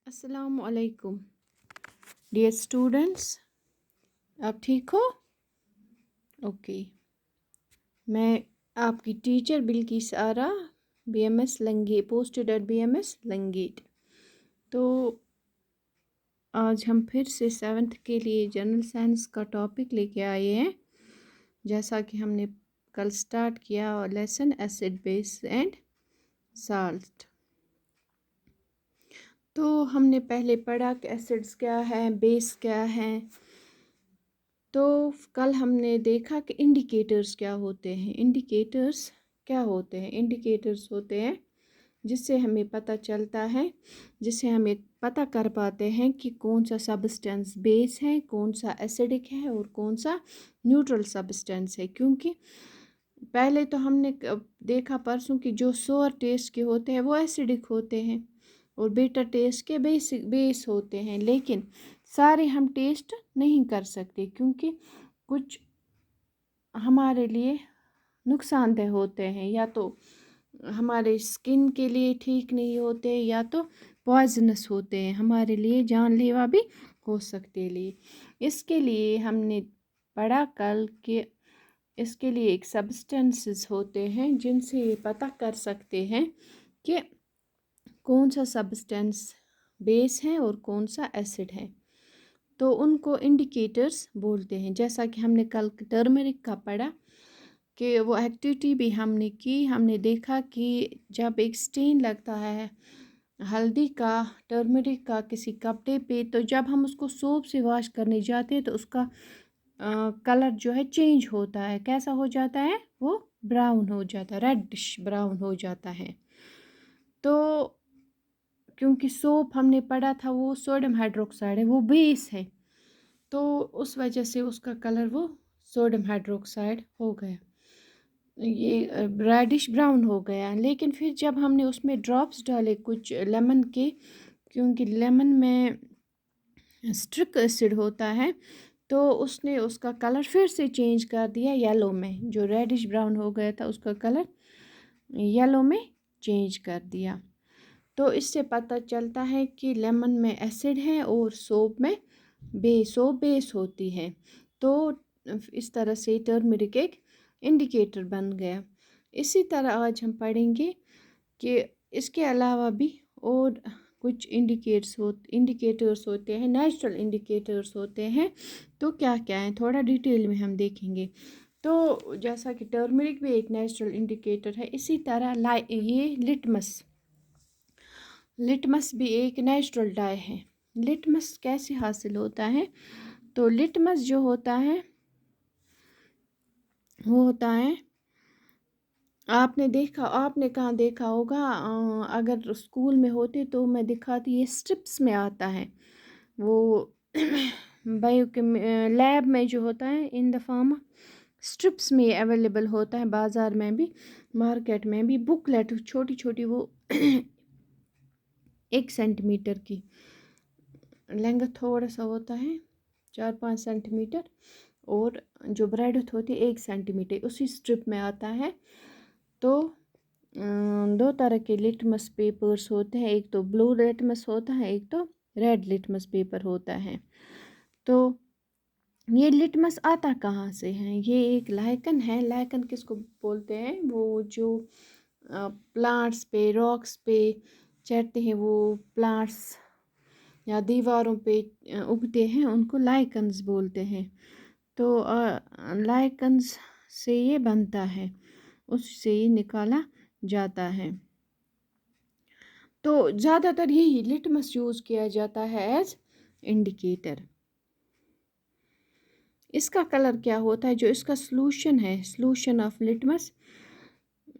अस्सलाम वालेकुम dear students, आप ठीक हो? ओके। मैं आपकी teacher Bilkis Ara, BMS Langate, posted at BMS Langate. तो आज हम फिर से 7th के लिए जनरल साइंस का टॉपिक लेके आए हैं। जैसा कि हमने कल स्टार्ट किया lesson acid base and salt. तो हमने पहले पढ़ा कि एसिड्स क्या है, बेस क्या है। तो कल हमने देखा कि इंडिकेटर्स क्या होते हैं। इंडिकेटर्स होते हैं जिससे हमें पता चलता है, जिससे हमें पता कर पाते हैं कि कौन सा सब्सटेंस बेस है, कौन सा एसिडिक है और कौन सा न्यूट्रल सब्सटेंस है। क्योंकि पहले तो हमने देखा परसों कि जो सोर टेस्ट के होते हैं वो एसिडिक होते हैं और बीटा टेस्ट के बेस होते हैं। लेकिन सारे हम टेस्ट नहीं कर सकते क्योंकि कुछ हमारे लिए नुकसानदेह होते हैं, या तो हमारे स्किन के लिए ठीक नहीं होते या तो पॉइजनस होते हैं, हमारे लिए जानलेवा भी हो सकते लिए। इसके लिए हमने पढ़ा कल कि इसके लिए एक सब्सटेंसेस होते हैं जिनसे ये पता कर सकते हैं कि कौन सा सब्सटेंस बेस है और कौन सा एसिड है। तो उनको इंडिकेटर्स बोलते हैं। जैसा कि हमने कल टर्मरिक का पढ़ा कि वो एक्टिविटी भी हमने की, हमने देखा कि जब एक स्टेन लगता है हल्दी का, टर्मरिक का किसी कपड़े पे, तो जब हम उसको सोप से वॉश करने जाते हैं तो उसका कलर जो है चेंज होता है। कैसा हो जाता है? वो ब्राउन हो जाता है, रेडिश ब्राउन हो जाता है। तो क्योंकि सोप हमने पढ़ा था वो सोडियम हाइड्रोक्साइड है, वो बेस है, तो उस वजह से उसका कलर वो सोडियम हाइड्रोक्साइड हो गया, ये रेडिश ब्राउन हो गया। लेकिन फिर जब हमने उसमें ड्रॉप्स डाले कुछ लेमन के, क्योंकि लेमन में स्ट्रिक एसिड होता है, तो उसने उसका कलर फिर से चेंज कर दिया येलो में। जो रेडिश ब्राउन हो गया था उसका कलर येलो में चेंज कर दिया। तो इससे पता चलता है कि लेमन में एसिड है और सोप में बेस होती है। तो इस तरह से टर्मरिक एक इंडिकेटर बन गया। इसी तरह आज हम पढ़ेंगे कि इसके अलावा भी और कुछ इंडिकेटर्स होते हैं, नेचुरल इंडिकेटर्स होते हैं। तो क्या क्या है थोड़ा डिटेल में हम देखेंगे। तो जैसा कि टर्मरिक भी एक नेचुरल इंडिकेटर है, इसी तरह ये लिटमस भी एक नेचुरल डाई है। लिटमस कैसे हासिल होता है? तो लिटमस जो होता है वो होता है, आपने कहाँ देखा होगा, अगर स्कूल में होते तो मैं दिखाती, ये स्ट्रिप्स में आता है। वो बायो के लैब में जो होता है, इन द फॉर्म स्ट्रिप्स में अवेलेबल होता है, बाज़ार में भी मार्केट में भी। बुकलेट छोटी छोटी, वो 1 सेंटीमीटर की लेंथ थोड़ा सा होता है, 4-5 सेंटीमीटर, और जो ब्रेडथ होती है 1 सेंटीमीटर, उसी स्ट्रिप में आता है। तो 2 तरह के लिटमस पेपर्स होते हैं, एक तो ब्लू लिटमस होता है, एक तो रेड लिटमस पेपर होता है। तो ये लिटमस आता कहाँ से है? ये एक लाइकन है। लाइकन किसको बोलते हैं? वो जो प्लांट्स पे, रॉक्स पे चढ़ते हैं, वो प्लांट्स या दीवारों पे उगते हैं, उनको लाइकन्स बोलते हैं। तो लाइकन्स से ये बनता है, उससे ये निकाला जाता है। तो ज़्यादातर यही लिटमस यूज़ किया जाता है एज इंडिकेटर। इसका कलर क्या होता है? जो इसका सॉल्यूशन है, सॉल्यूशन ऑफ लिटमस,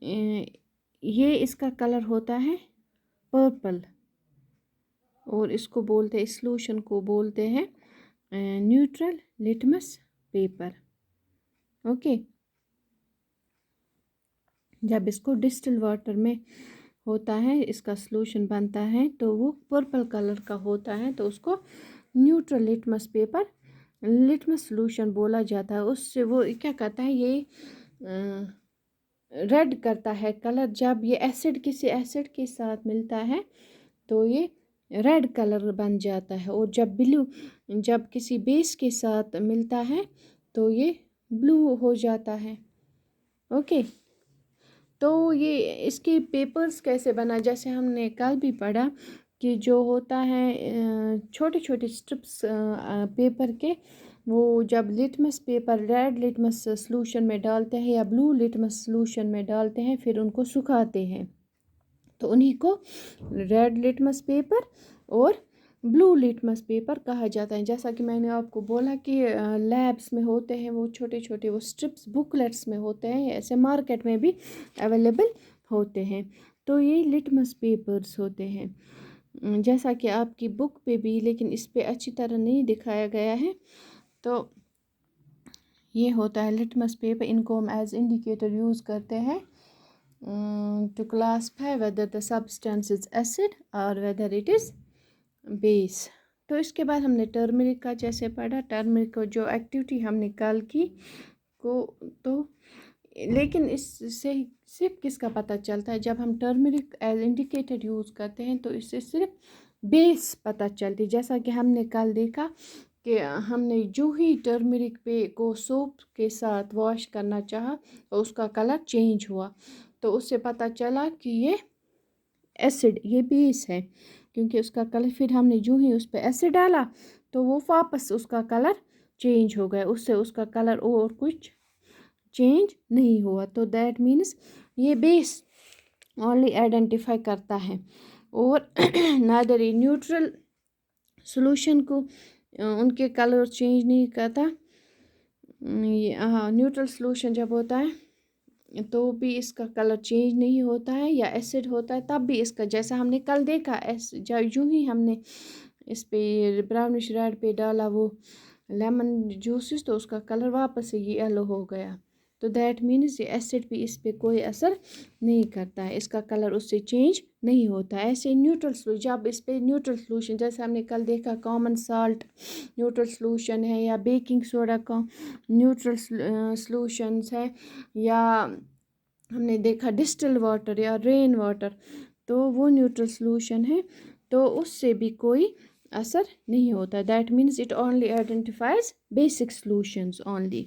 ये इसका कलर होता है पर्पल, और इसको बोलते हैं, इस सॉल्यूशन को बोलते हैं न्यूट्रल लिटमस पेपर। ओके। जब इसको डिस्टिल वाटर में होता है, इसका सॉल्यूशन बनता है, तो वो पर्पल कलर का होता है, तो उसको neutral litmus paper, litmus solution बोला जाता है। उससे वो क्या करता है, ये रेड करता है कलर। जब ये एसिड किसी एसिड के साथ मिलता है तो ये रेड कलर बन जाता है, और जब ब्लू जब किसी बेस के साथ मिलता है तो ये ब्लू हो जाता है। ओके, तो ये इसके पेपर्स कैसे बना, जैसे हमने कल भी पढ़ा कि जो होता है छोटे छोटे स्ट्रिप्स पेपर के, वो जब litmus paper red litmus solution में डालते हैं या ब्लू लिटमस सॉल्यूशन में डालते हैं, फिर उनको सुखाते हैं, तो उन्हीं को रेड लिटमस पेपर और ब्लू लिटमस पेपर कहा जाता है। जैसा कि मैंने आपको बोला कि लैब्स में होते हैं वो छोटे छोटे वो स्ट्रिप्स, बुकलेट्स में होते हैं, ऐसे मार्केट में भी अवेलेबल होते हैं। तो ये लिटमस पेपर्स होते हैं, जैसा कि आपकी बुक पे भी, लेकिन इस पे अच्छी तरह नहीं दिखाया गया है। तो ये होता है लिटमस पेपर, इनको हम एज इंडिकेटर यूज़ करते हैं to classify whether the substance is acid or whether it is base। तो इसके बाद हमने टर्मरिक का जैसे पढ़ा, टर्मरिक को जो एक्टिविटी हमने कल की को, तो लेकिन इससे सिर्फ किसका पता चलता है, जब हम टर्मरिक एज इंडिकेटर यूज़ करते हैं तो इससे सिर्फ बेस पता चलती है। जैसा कि हमने कल देखा कि हमने जो ही टर्मरिक पे को सोप के साथ वॉश करना चाहा तो उसका कलर चेंज हुआ, तो उससे पता चला कि ये एसिड, ये बेस है, क्योंकि उसका कलर, फिर हमने जो ही उस पर एसिड डाला तो वो वापस उसका कलर चेंज हो गया, उससे उसका कलर और कुछ चेंज नहीं हुआ। तो दैट मीन्स ये बेस ओनली आइडेंटिफाई करता है, और नादर ये न्यूट्रल सॉल्यूशन को उनके कलर चेंज नहीं करता। न्यूट्रल सॉल्यूशन जब होता है तो भी इसका कलर चेंज नहीं होता है, या एसिड होता है तब भी इसका, जैसा हमने कल देखा, जब यूँ ही हमने इस पे ब्राउनिश रेड पे डाला वो लेमन जूसेस तो उसका कलर वापस से ये येलो हो गया। तो दैट मीन्स ये एसिड भी इस पे कोई असर नहीं करता है, इसका कलर उससे चेंज नहीं होता है। ऐसे न्यूट्रल सॉल्यूशन, जब इस पे न्यूट्रल सॉल्यूशन, जैसे हमने कल देखा कॉमन साल्ट न्यूट्रल सॉल्यूशन है, या बेकिंग सोडा का न्यूट्रल सॉल्यूशंस है, या हमने देखा डिस्टिल वाटर या रेन वाटर, तो वो न्यूट्रल सॉल्यूशन है, तो उससे भी कोई असर नहीं होता। That means it only identifies basic solutions only.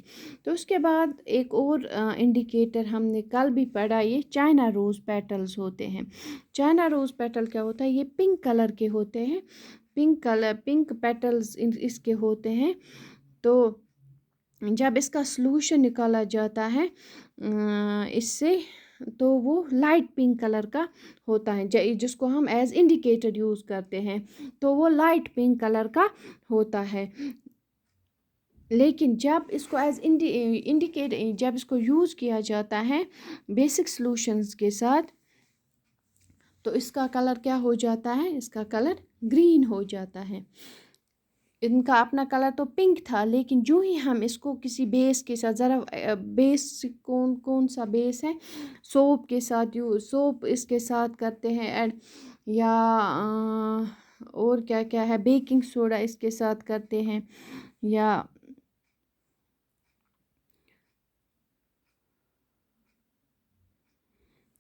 तो उसके बाद एक और इंडिकेटर हमने कल भी पढ़ा, ये चाइना रोज़ पेटल्स होते हैं। चाइना रोज़ पेटल क्या होता है, ये पिंक कलर के होते हैं, पिंक पेटल्स इसके होते हैं। तो जब इसका सॉल्यूशन निकाला जाता है इससे, तो वो लाइट पिंक कलर का होता है, जिसको हम एज इंडिकेटर यूज़ करते हैं, तो वो लाइट पिंक कलर का होता है। लेकिन जब इसको एज इंडिकेट जब इसको यूज़ किया जाता है बेसिक सॉल्यूशंस के साथ, तो इसका कलर क्या हो जाता है, इसका कलर ग्रीन हो जाता है। इनका अपना कलर तो पिंक था, लेकिन जो ही हम इसको किसी बेस के साथ, ज़रा बेस कौन सा बेस है, सोप के साथ सोप इसके साथ करते हैं ऐड, या और क्या क्या है, बेकिंग सोडा इसके साथ करते हैं, या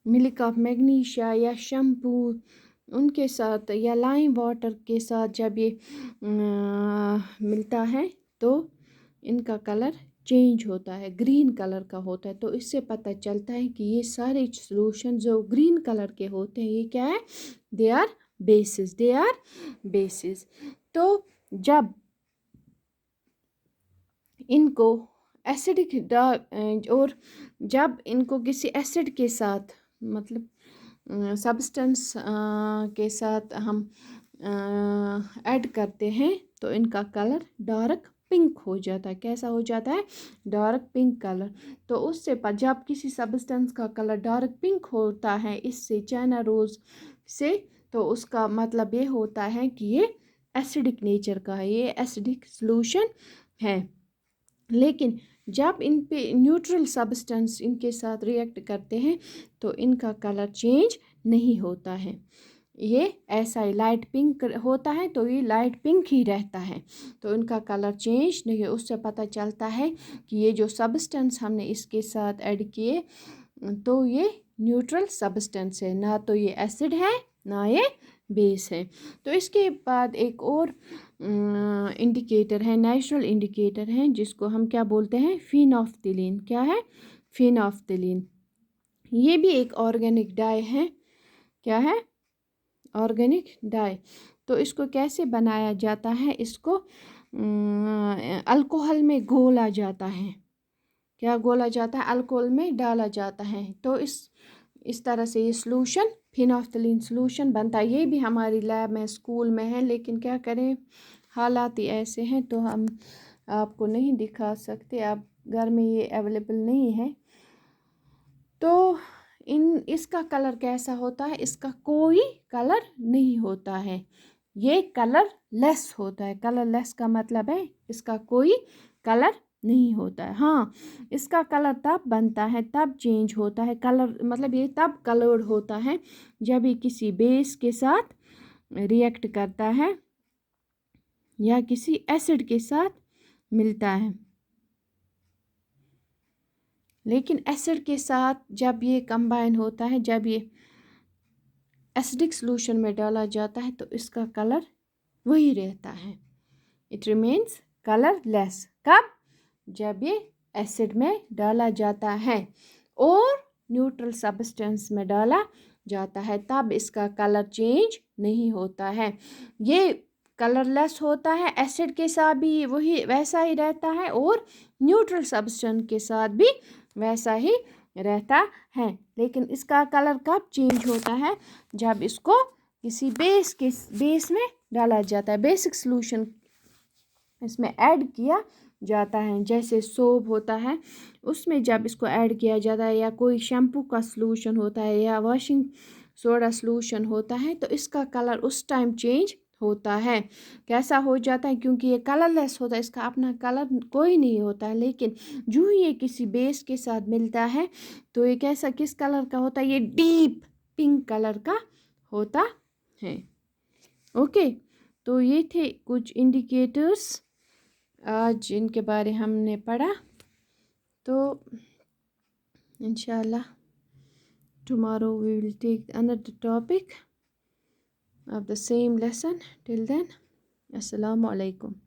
मिल्क ऑफ मैग्नीशिया या शैम्पू उनके साथ, या लाइम वाटर के साथ जब ये मिलता है तो इनका कलर चेंज होता है, ग्रीन कलर का होता है। तो इससे पता चलता है कि ये सारे सॉल्यूशन जो ग्रीन कलर के होते हैं ये क्या है, दे आर बेसिस। तो जब इनको एसिडिक और जब इनको किसी एसिड के साथ, मतलब सब्सटेंस के साथ हम ऐड करते हैं तो इनका कलर डार्क पिंक हो जाता है। कैसा हो जाता है, डार्क पिंक कलर। तो उससे जब किसी सब्सटेंस का कलर डार्क पिंक होता है इससे, चाइना रोज़ से, तो उसका मतलब ये होता है कि ये एसिडिक नेचर का है, ये एसिडिक सॉल्यूशन है। लेकिन जब इन पे न्यूट्रल सब्सटेंस इनके साथ रिएक्ट करते हैं तो इनका कलर चेंज नहीं होता है, ये ऐसा ही लाइट पिंक होता है, तो ये लाइट पिंक ही रहता है, तो इनका कलर चेंज नहीं है। उससे पता चलता है कि ये जो सब्सटेंस हमने इसके साथ ऐड किए तो ये न्यूट्रल सब्सटेंस है, ना तो ये एसिड है ना ये बेस है। तो इसके बाद एक और इंडिकेटर है, नेचुरल इंडिकेटर है, जिसको हम क्या बोलते हैं, फिनोफ्थिलीन। क्या है? फिनोफ्थिलीन। ये भी एक ऑर्गेनिक डाई है। क्या है? Organic die. तो इसको कैसे बनाया जाता है? इसको अल्कोहल में घोला जाता है। क्या घोला जाता है? अल्कोहल में डाला जाता है। तो इस तरह से ये सॉल्यूशन, फिनोफ्थिलीन सॉल्यूशन बनता है। ये भी हमारी लैब में, स्कूल में है, लेकिन क्या करें, हालात ही ऐसे हैं तो हम आपको नहीं दिखा सकते। आप घर में ये अवेलेबल नहीं है। तो इसका कलर कैसा होता है? इसका कोई कलर नहीं होता है, ये कलर लेस होता है। कलर लेस का मतलब है इसका कोई कलर नहीं होता है। हाँ, इसका कलर तब बनता है, तब चेंज होता है कलर, मतलब ये तब कलर्ड होता है जब ये किसी बेस के साथ रिएक्ट करता है या किसी एसिड के साथ मिलता है। लेकिन एसिड के साथ जब ये कंबाइन होता है, जब ये एसिडिक सॉल्यूशन में डाला जाता है, तो इसका कलर वही रहता है, इट रिमेन्स कलरलेस। कब? जब ये एसिड में डाला जाता है और न्यूट्रल सब्सटेंस में डाला जाता है, तब इसका कलर चेंज नहीं होता है। ये कलरलेस होता है, एसिड के साथ भी वही वैसा ही रहता है और न्यूट्रल सब्सटेंस के साथ भी वैसा ही रहता है। लेकिन इसका कलर कब चेंज होता है? जब इसको किसी बेस में डाला जाता है, बेसिक सॉल्यूशन इसमें ऐड किया जाता है। जैसे सोप होता है, उसमें जब इसको ऐड किया जाता है, या कोई शैम्पू का सॉल्यूशन होता है, या वॉशिंग सोडा सॉल्यूशन होता है, तो इसका कलर उस टाइम चेंज होता है। कैसा हो जाता है? क्योंकि ये कलरलेस होता है, इसका अपना कलर कोई नहीं होता है। लेकिन जो ही ये किसी बेस के साथ मिलता है, तो ये कैसा, किस कलर का होता है? ये डीप पिंक कलर का होता है। ओके, तो ये थे कुछ इंडिकेटर्स आज इनके बारे हमने पढ़ा। तो इंशाल्लाह tomorrow we will take another topic of the same lesson. Till then, assalamu alaikum.